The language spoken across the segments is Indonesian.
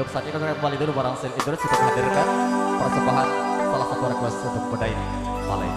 Untuk saat ini kami kembali dulu barang Sil Idrus untuk menghadirkan persembahan salah satu request untuk Bedait Malek.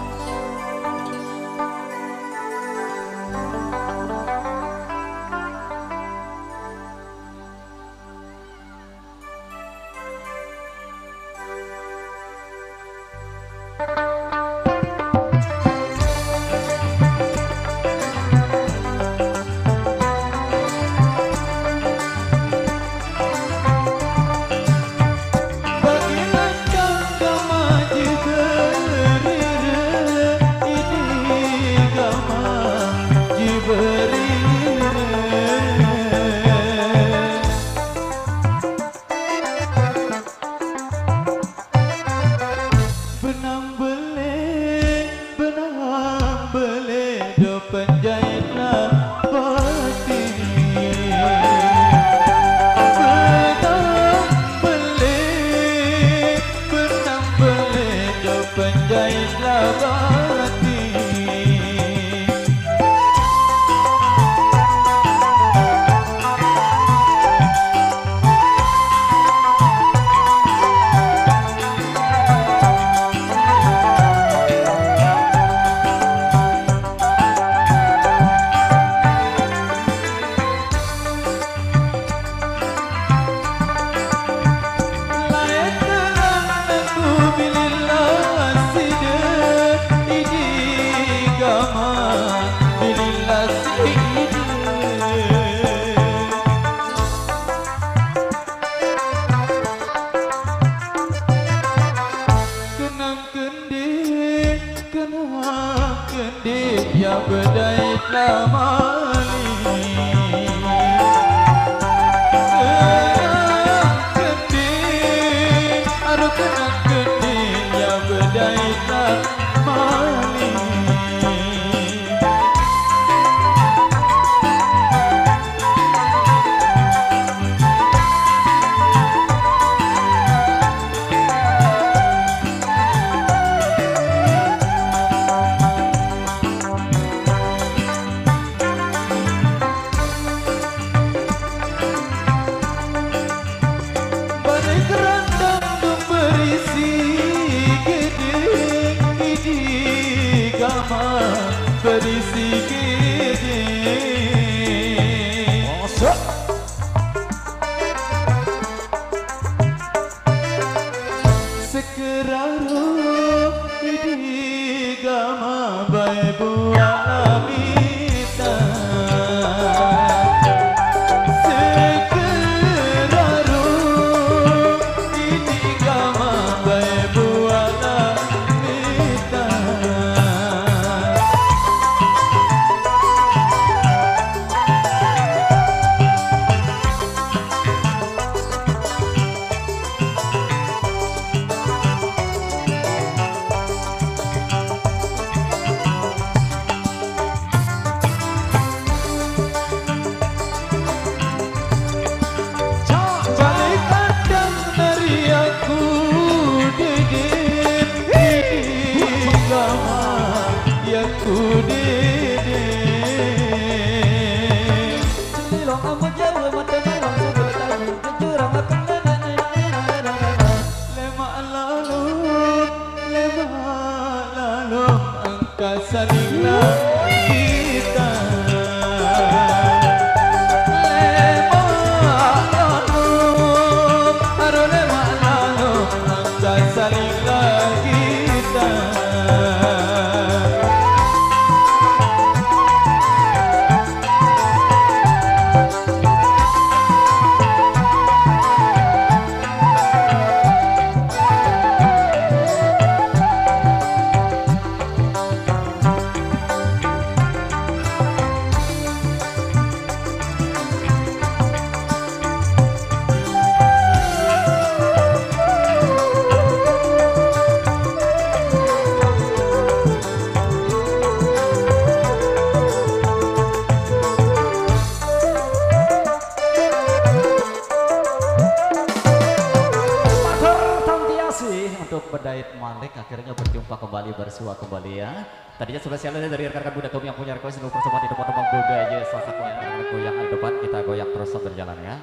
Bedait Malek akhirnya berjumpa kembali, bersua kembali ya. Tadinya sudah sialan dari rekan-rekan Budak kami yang punya request untuk persembahan di depan Bang Budak aja. Salah satu yang goyang di depan, kita goyang terus berjalan ya.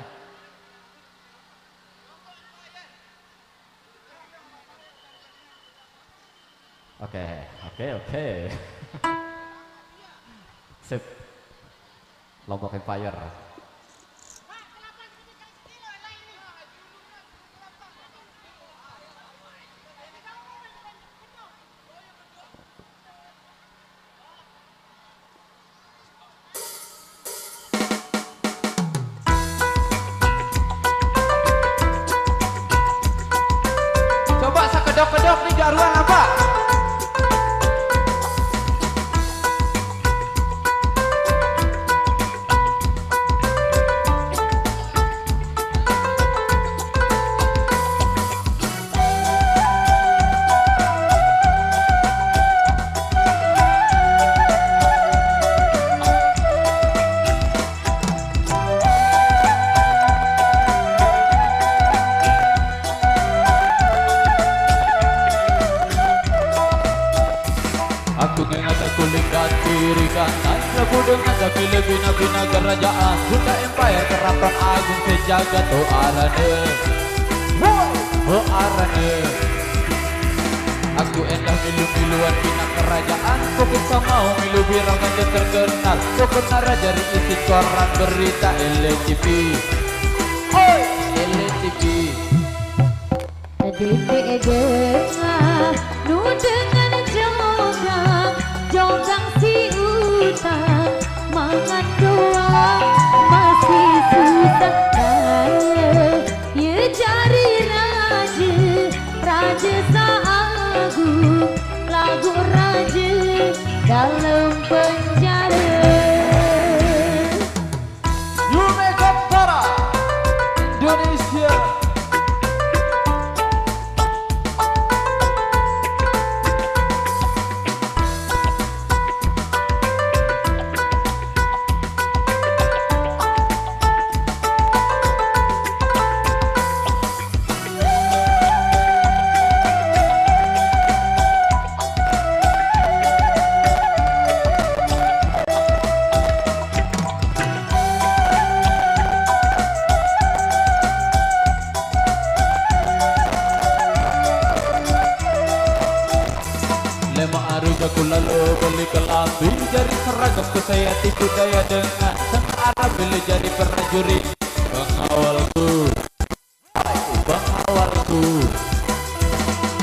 Oke, oke, oke. Sip. Lombok Empire. Coba sakedok-kedok nih garuan apa? Aku ingat aku lihat kiri kanan Lagu dengan tapi lebih bina kerajaan Sunda Empire keraton agung sejagat Oh arane Oh arane Aku endah milu-miluan bina kerajaan Pokok sama milu birang aja terkenal Pokoknya raja isi koran berita LTV Oi LTV Dede dengar nu dengan jogang si utang mangan doang masih susah kaya ya cari raja saagung lagu raja dalam penjara Yunekantara Indonesia. Lema aruga ku lalu beli kelambi Jari seragam ku saya tipu daya dengan Tentara beli jadi prajurit Pengawalku Pengawalku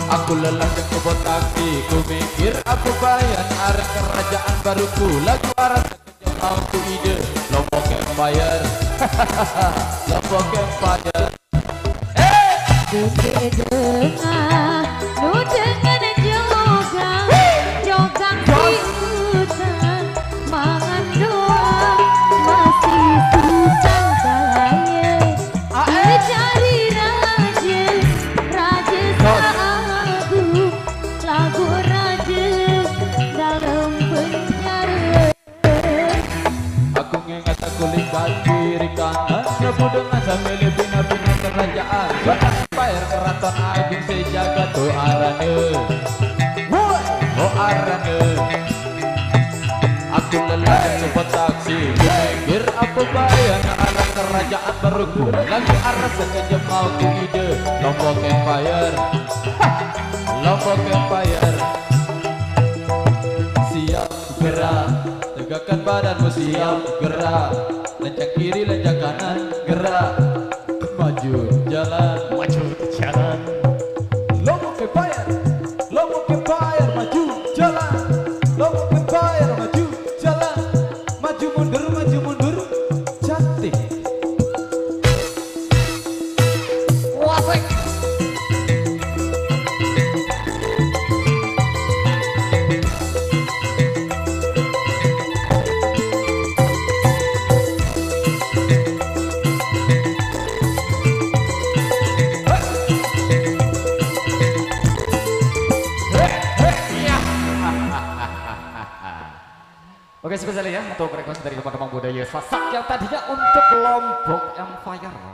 Aku lelah yang kebot taksi Ku mikir aku bayan arah kerajaan baruku Lagu arah sekejap mau ku ide Lombok Empire Lombok Empire Dede dengar nu dengan jogang si utang mangan doang masih susah kaya ya cari raja saagung lagu raja dalam penjara Aku ingat aku lihat kiri kanan Prabu dengan sambil bina-bina kerajaan Sunda Empire keraton agung sejagat Oh arane Oh arane Aku lelah dan cepat taksi Ku mikir apa bayan arah kerajaan baruku Lagi arah sekejap mau ku ide Lombok Empire Lombok Empire Siap gerak Tegakkan badanmu siap gerak Lencang kiri lencang kanan gerak Maju jalan Maju jalan. Lombok Empire, Lombok Empire, maju jalan. Lombok Empire, maju jalan. Maju mundur, cantik. Wasek. Oke, spesial ya untuk request dari teman-teman budaya Sasak yang tadinya untuk Lombok Empire.